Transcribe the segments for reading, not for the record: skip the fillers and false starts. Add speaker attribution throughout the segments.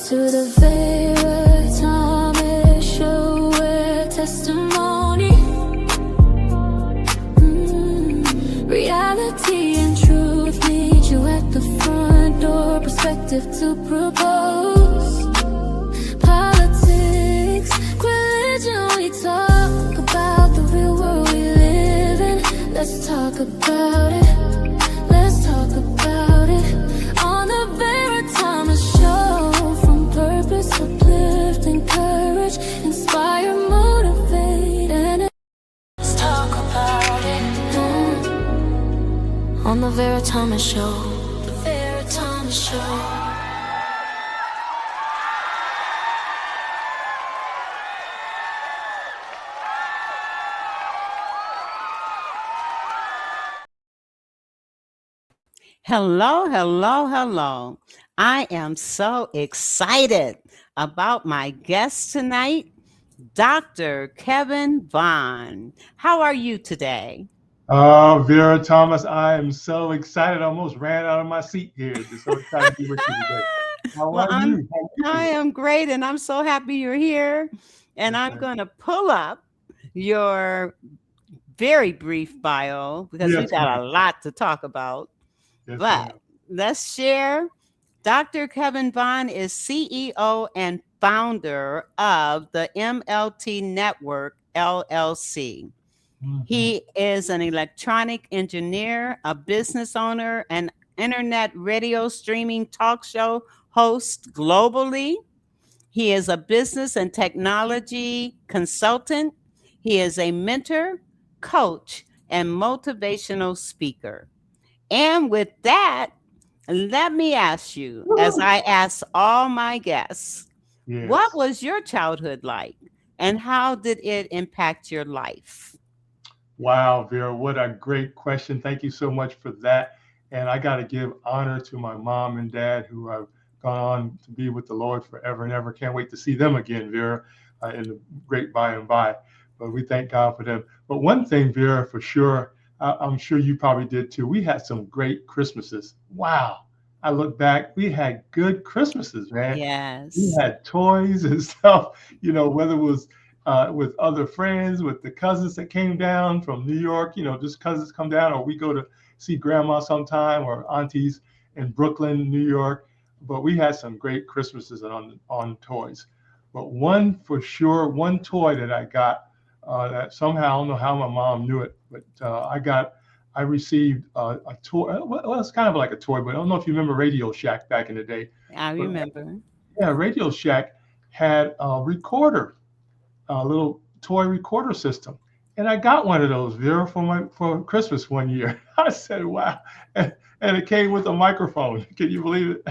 Speaker 1: to the Vera Thomas Show, where testimony, reality and truth meet you at the front door. Perspective to propose. Politics, religion, we talk about the real world we live in. Let's talk about it. Let's talk about it on the Vera Thomas Show. From purpose, uplift, encourage, inspire, motivate, and let's talk about it on the Vera Thomas Show. The Vera Thomas Show.
Speaker 2: Hello, hello, hello. I am so excited about my guest tonight, Dr. Kevin Vaughan. How are you today?
Speaker 3: Oh, Vera Thomas, I am so excited. I almost ran out of my seat here. Just so excited to be with you today. How are you?
Speaker 2: I am great, and I'm so happy you're here. And I'm going to pull up your very brief bio because we've got a lot to talk about. But let's share. Dr. Kevin Vaughan is CEO and founder of the MLT Network, LLC. He is an electronic engineer, a business owner, an internet radio streaming talk show host globally. He is a business and technology consultant. He is a mentor, coach, and motivational speaker. And with that, let me ask you, as I ask all my guests, what was your childhood like and how did it impact your life?
Speaker 3: Wow, Vera, what a great question. Thank you so much for that. And I got to give honor to my mom and dad who have gone on to be with the Lord forever and ever. Can't wait to see them again, Vera, in the great by and by. But we thank God for them. But one thing, Vera, for sure, I'm sure you probably did too. We had some great Christmases. Wow. I look back, we had good Christmases, man.
Speaker 2: Yes.
Speaker 3: We had toys and stuff, you know, whether it was with other friends, with the cousins that came down from New York, you know, just cousins come down, or we go to see grandma sometime or aunties in Brooklyn, New York. But we had some great Christmases on toys. But one for sure, one toy that I got, that somehow, I don't know how my mom knew it, but I received a toy. Well, it's kind of like a toy, but I don't know if you remember Radio Shack back in the day.
Speaker 2: I remember.
Speaker 3: Yeah, Radio Shack had a recorder, a little toy recorder system. And I got one of those, Vera, for Christmas one year. I said, wow. And it came with a microphone. Can you believe it?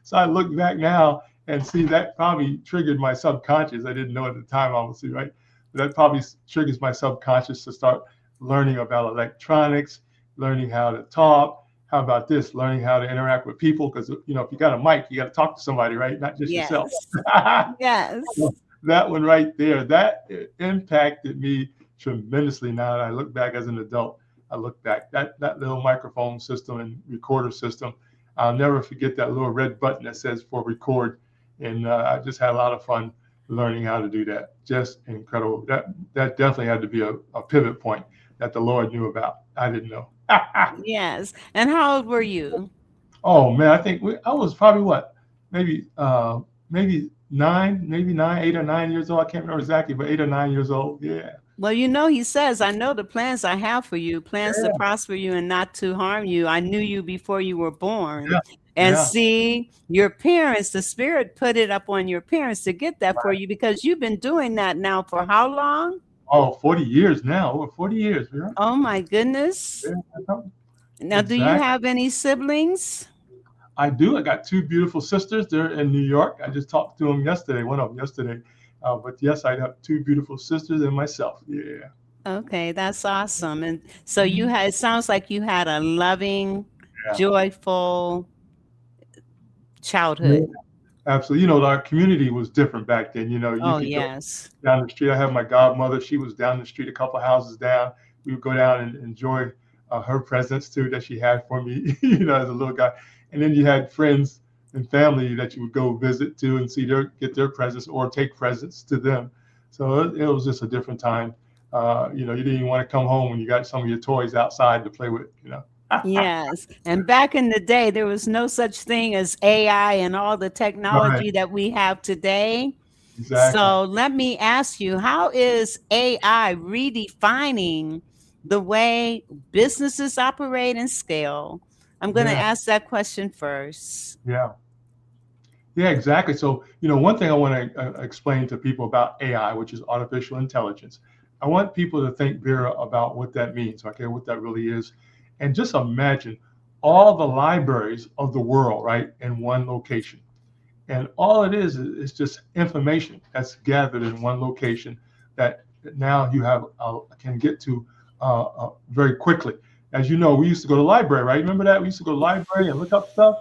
Speaker 3: So I look back now and see that probably triggered my subconscious. I didn't know at the time, obviously, right? That probably triggers my subconscious to start learning about electronics, learning how to talk. How about this? Learning how to interact with people. Because, you know, if you got a mic, you got to talk to somebody, right? Not just yourself.
Speaker 2: Yes.
Speaker 3: That one right there, that impacted me tremendously. Now that I look back as an adult, I look back, that little microphone system and recorder system, I'll never forget that little red button that says for record. And I just had a lot of fun learning how to do that. Just incredible. That definitely had to be a pivot point that the Lord knew about. I didn't know.
Speaker 2: Yes. And how old were you?
Speaker 3: Oh man, I think I was probably what, maybe 8 or 9 years old. I can't remember exactly, but 8 or 9 years old. Yeah.
Speaker 2: Well, you know, he says, I know the plans I have for you, plans to prosper you and not to harm you. I knew you before you were born. And see, your parents, the Spirit put it up on your parents to get that for you, because you've been doing that now for how long?
Speaker 3: Oh, 40 years now, over 40 years. Yeah.
Speaker 2: Oh my goodness. Now, do you have any siblings?
Speaker 3: I do. I got 2 beautiful sisters. They're in New York. I just talked to them yesterday, one of them yesterday. But yes, I have 2 beautiful sisters and myself. Yeah.
Speaker 2: Okay, that's awesome. And so it sounds like you had a loving, joyful childhood.
Speaker 3: Absolutely. You know, our community was different back then. You know, you could go down the street. I have my godmother. She was down the street, a couple of houses down. We would go down and enjoy her presents too that she had for me, you know, as a little guy. And then you had friends and family that you would go visit to and get their presents or take presents to them. So it was just a different time. You didn't even want to come home when you got some of your toys outside to play with.
Speaker 2: Yes. And back in the day, there was no such thing as AI and all the
Speaker 3: Right,
Speaker 2: technology that we have today.
Speaker 3: exactly.
Speaker 2: So let me ask you, how is AI redefining the way businesses operate and scale? I'm going to
Speaker 3: Yeah,
Speaker 2: ask that question first.
Speaker 3: yeah. Yeah, exactly. So, one thing I want to explain to people about AI, which is artificial intelligence, I want people to think, Vera, about what that means, okay, what that really is. And just imagine all the libraries of the world, right, in one location. And all it is just information that's gathered in one location that now you can get to very quickly. As you know, we used to go to the library, right? Remember that? We used to go to the library and look up stuff.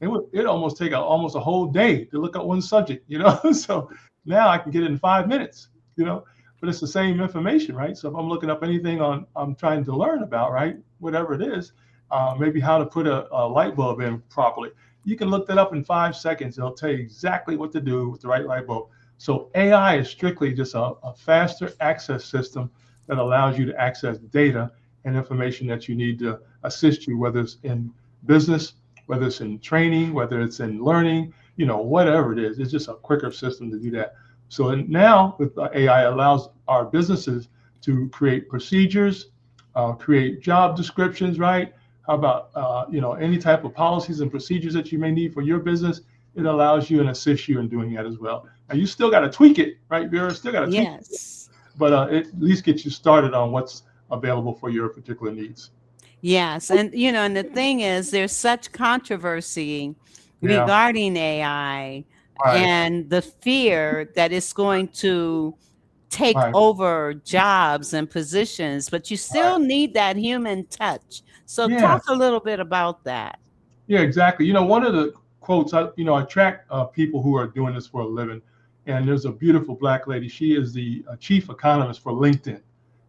Speaker 3: It almost take almost a whole day to look up one subject. So now I can get it in 5 minutes, but it's the same information, right? So if I'm looking up anything I'm trying to learn about, right, whatever it is, maybe how to put a light bulb in properly, you can look that up in 5 seconds. It'll tell you exactly what to do with the right light bulb. So AI is strictly just a faster access system that allows you to access data and information that you need to assist you, whether it's in business, whether it's in training, whether it's in learning, whatever it is. It's just a quicker system to do that. So now with AI allows our businesses to create procedures, create job descriptions, right? How about any type of policies and procedures that you may need for your business? It allows you and assists you in doing that as well. Now you still got to tweak it, right, Vera? Still got to tweak it,
Speaker 2: Yes.
Speaker 3: but it at least gets you started on what's available for your particular needs.
Speaker 2: Yes. And the thing is, there's such controversy
Speaker 3: Yeah,
Speaker 2: regarding AI
Speaker 3: right,
Speaker 2: and the fear that it's going to take
Speaker 3: right,
Speaker 2: over jobs and positions, but you
Speaker 3: right.
Speaker 2: still need that human touch. So talk
Speaker 3: Yes,
Speaker 2: a little bit about that.
Speaker 3: yeah, exactly. One of the quotes, I track people who are doing this for a living, and there's a beautiful black lady. She is the chief economist for LinkedIn.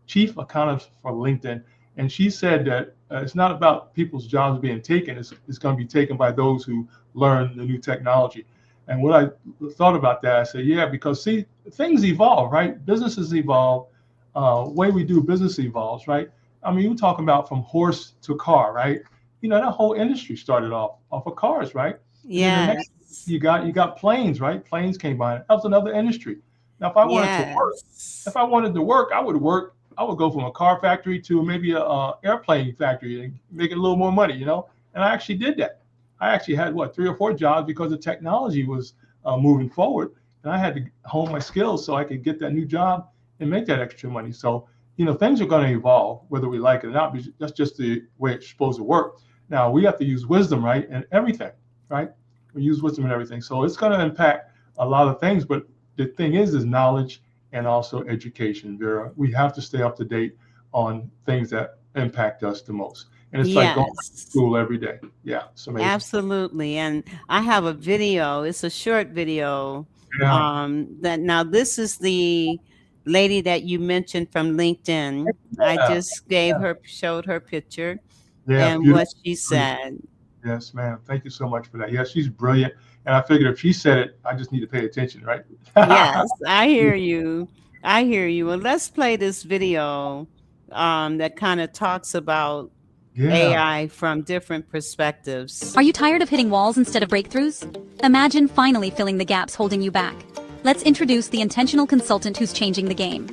Speaker 3: Chief economist for LinkedIn, and she said that it's not about people's jobs being taken. It's going to be taken by those who learn the new technology. And what I thought about that, I said, yeah, because see, things evolve, right? Businesses evolve. Way we do business evolves, right? I mean, we're talking about from horse to car, right? That whole industry started off of cars, right? And then the next
Speaker 2: Yes.
Speaker 3: you got planes, right? Planes came by. That was another industry. Now, if I wanted to work,
Speaker 2: Yes.
Speaker 3: if I wanted to work, I would work. I would go from a car factory to maybe a airplane factory and make a little more money. And I actually did that. I actually had 3 or 4 jobs because the technology was moving forward, and I had to hone my skills so I could get that new job and make that extra money. So things are going to evolve whether we like it or not. Because that's just the way it's supposed to work. Now we have to use wisdom, right, and everything, right? We use wisdom and everything. So it's going to impact a lot of things, but the thing is knowledge and also education, Vera. We have to stay up to date on things that impact us the most. And it's like going to
Speaker 2: Yes.
Speaker 3: school every day. Yeah, it's amazing.
Speaker 2: Absolutely. And I have a video. It's a short video.
Speaker 3: Yeah,
Speaker 2: That now this is the lady that you mentioned from LinkedIn. I
Speaker 3: yeah,
Speaker 2: just
Speaker 3: yeah,
Speaker 2: showed her picture
Speaker 3: yeah,
Speaker 2: and
Speaker 3: beautiful.
Speaker 2: what she said.
Speaker 3: Yes, ma'am. Thank you so much for that. Yeah, she's brilliant. And I figured if she said it, I just need to pay attention, right?
Speaker 2: Yes, I hear you. I hear you. Well, let's play this video that kind of talks about
Speaker 3: Yeah,
Speaker 2: AI from different perspectives.
Speaker 1: Are you tired of hitting walls instead of breakthroughs? Imagine finally filling the gaps holding you back. Let's introduce the intentional consultant who's changing the game.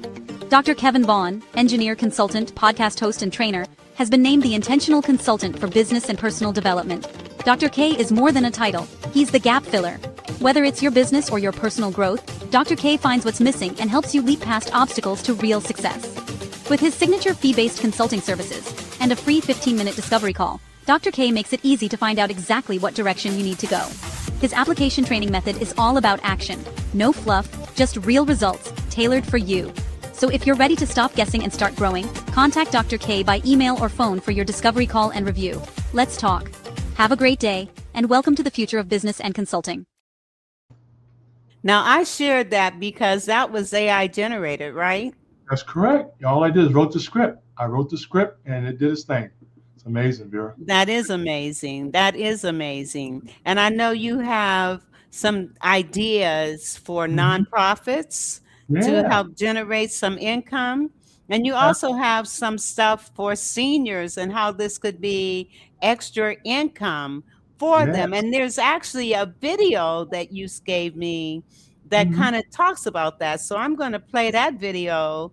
Speaker 1: Dr. Kevin Vaughan, engineer, consultant, podcast host, and trainer, has been named the intentional consultant for business and personal development. Dr. K is more than a title, he's the gap filler. Whether it's your business or your personal growth, Dr. K finds what's missing and helps you leap past obstacles to real success. With his signature fee-based consulting services and a free 15-minute discovery call, Dr. K makes it easy to find out exactly what direction you need to go. His application training method is all about action. No fluff, just real results, tailored for you. So if you're ready to stop guessing and start growing, contact Dr. K by email or phone for your discovery call and review. Let's talk. Have a great day, and welcome to the future of business and consulting.
Speaker 2: Now, I shared that because that was AI generated, right?
Speaker 3: that's correct. All I did is wrote the script. I wrote the script and it did its thing. It's amazing, Vera.
Speaker 2: That is amazing. That is amazing. And I know you have some ideas for
Speaker 3: Hmm.
Speaker 2: nonprofits to
Speaker 3: Yeah.
Speaker 2: help generate some income. And you
Speaker 3: Uh,
Speaker 2: also have some stuff for seniors and how this could be extra income for them.
Speaker 3: yes.
Speaker 2: And there's actually a video that you gave me that
Speaker 3: Hmm.
Speaker 2: kind of talks about that. So I'm going to play that video